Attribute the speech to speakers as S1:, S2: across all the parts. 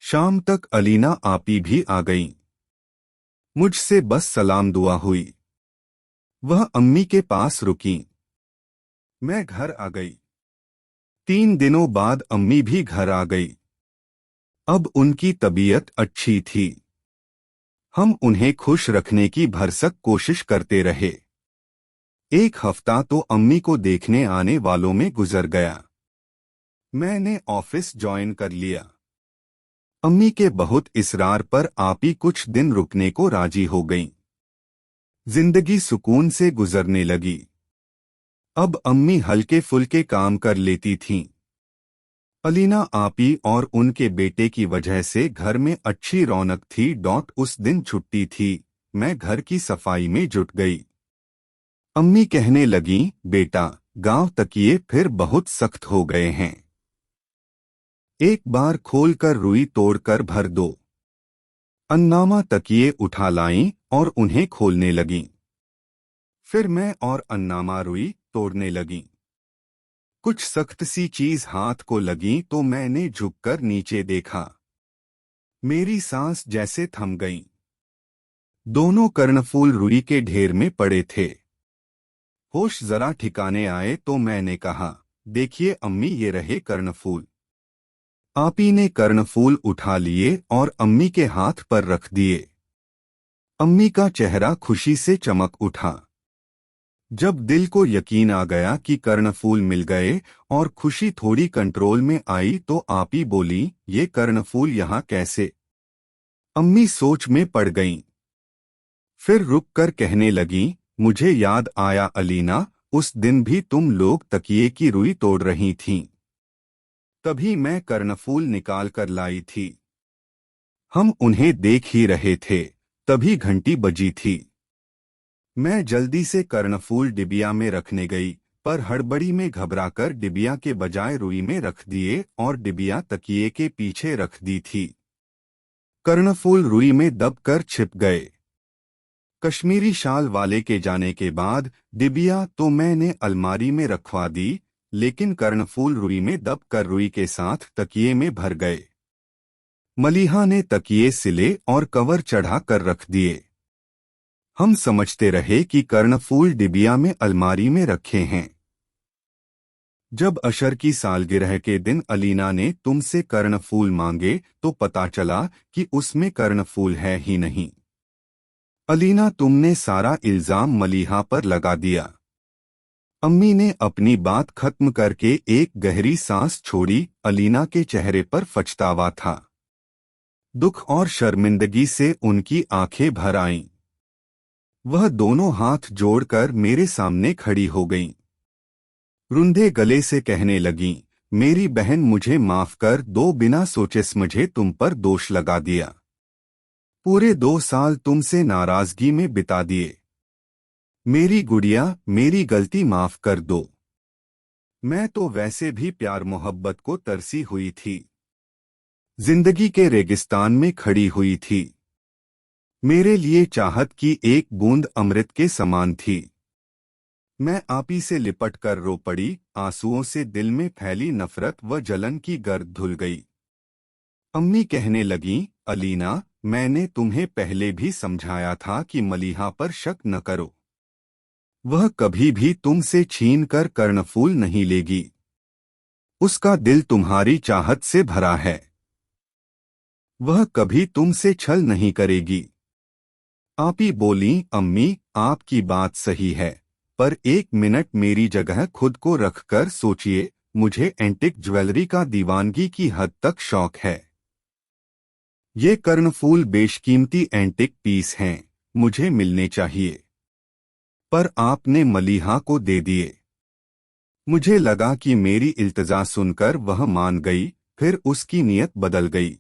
S1: शाम तक अलीना आपी भी आ गईं। मुझसे बस सलाम दुआ हुई। वह अम्मी के पास रुकीं। मैं घर आ गई। 3 दिनों बाद अम्मी भी घर आ गई। अब उनकी तबीयत अच्छी थी। हम उन्हें खुश रखने की भरसक कोशिश करते रहे। एक हफ्ता तो अम्मी को देखने आने वालों में गुजर गया। मैंने ऑफिस ज्वाइन कर लिया। अम्मी के बहुत इसरार पर आपी कुछ दिन रुकने को राजी हो गईं। जिंदगी सुकून से गुजरने लगी। अब अम्मी हल्के फुल्के काम कर लेती थीं। अलीना आपी और उनके बेटे की वजह से घर में अच्छी रौनक थी। उस दिन छुट्टी थी। मैं घर की सफाई में जुट गई। अम्मी कहने लगीं, बेटा, गांव तकिए फिर बहुत सख्त हो गए हैं। एक बार खोलकर रुई तोड़कर भर दो। अन्नामा तकिए उठा लाईं और उन्हें खोलने लगीं। फिर मैं और अन्नामा रुई तोड़ने लगीं। कुछ सख्त सी चीज हाथ को लगी तो मैंने झुककर नीचे देखा। मेरी सांस जैसे थम गई। दोनों कर्णफूल रुई के ढेर में पड़े थे। होश जरा ठिकाने आए तो मैंने कहा, देखिए अम्मी, ये रहे कर्णफूल। आपी ने कर्णफूल उठा लिए और अम्मी के हाथ पर रख दिए। अम्मी का चेहरा खुशी से चमक उठा। जब दिल को यकीन आ गया कि कर्णफूल मिल गए और खुशी थोड़ी कंट्रोल में आई तो आपी बोली, ये कर्णफूल यहाँ कैसे? अम्मी सोच में पड़ गईं। फिर रुककर कहने लगीं, मुझे याद आया अलीना, उस दिन भी तुम लोग तकिए की रुई तोड़ रही थीं। तभी मैं कर्णफूल निकाल कर लाई थी। हम उन्हें देख ही रहे थे, तभी घंटी बजी थी। मैं जल्दी से कर्णफूल डिबिया में रखने गई, पर हड़बड़ी में घबराकर डिबिया के बजाय रुई में रख दिए और डिबिया तकिए के पीछे रख दी थी। कर्णफूल रुई में दबकर छिप गए। कश्मीरी शाल वाले के जाने के बाद डिबिया तो मैंने अलमारी में रखवा दी, लेकिन कर्णफूल रुई में दबकर रुई के साथ तकिए में भर गए। मलीहा ने तकिए सिले और कवर चढ़ा कर रख दिए। हम समझते रहे कि कर्णफूल डिबिया में अलमारी में रखे हैं। जब अशर की सालगिरह के दिन अलीना ने तुमसे कर्णफूल मांगे तो पता चला कि उसमें कर्णफूल है ही नहीं। अलीना, तुमने सारा इल्जाम मलीहा पर लगा दिया। अम्मी ने अपनी बात खत्म करके एक गहरी सांस छोड़ी। अलीना के चेहरे पर पछतावा था। दुख और शर्मिंदगी से उनकी आंखें भर आईं। वह दोनों हाथ जोड़कर मेरे सामने खड़ी हो गईं। रुंधे गले से कहने लगीं, मेरी बहन, मुझे माफ कर दो, बिना सोचे समझे तुम पर दोष लगा दिया। पूरे 2 साल तुमसे नाराजगी में बिता दिए। मेरी गुड़िया, मेरी गलती माफ कर दो। मैं तो वैसे भी प्यार मोहब्बत को तरसी हुई थी। जिंदगी के रेगिस्तान में खड़ी हुई थी। मेरे लिए चाहत की एक बूंद अमृत के समान थी। मैं आपी से लिपट कर रो पड़ी। आंसुओं से दिल में फैली नफरत व जलन की गर्द धुल गई। अम्मी कहने लगीं, अलीना, मैंने तुम्हें पहले भी समझाया था कि मलीहा पर शक न करो। वह कभी भी तुमसे छीन कर कर्णफूल नहीं लेगी। उसका दिल तुम्हारी चाहत से भरा है। वह कभी तुमसे छल नहीं करेगी। आपी बोलीं, अम्मी, आपकी बात सही है, पर 1 मिनट मेरी जगह खुद को रखकर सोचिए। मुझे एंटिक ज्वेलरी का दीवानगी की हद तक शौक है। ये कर्णफूल बेशकीमती एंटिक पीस हैं, मुझे मिलने चाहिए। पर आपने मलीहा को दे दिए। मुझे लगा कि मेरी इल्तजा सुनकर वह मान गई, फिर उसकी नीयत बदल गई।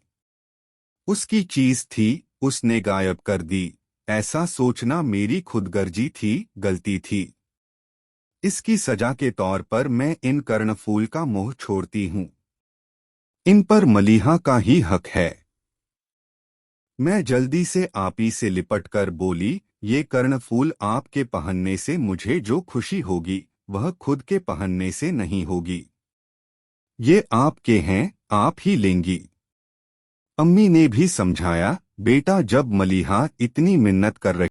S1: उसकी चीज थी, उसने गायब कर दी। ऐसा सोचना मेरी खुदगर्जी थी, गलती थी। इसकी सजा के तौर पर मैं इन कर्णफूल का मोह छोड़ती हूँ। इन पर मलीहा का ही हक है। मैं जल्दी से आपी से लिपटकर बोली, ये कर्णफूल आपके पहनने से मुझे जो खुशी होगी वह खुद के पहनने से नहीं होगी। ये आपके हैं, आप ही लेंगी। अम्मी ने भी समझाया, बेटा जब मलीहा इतनी मिन्नत कर रही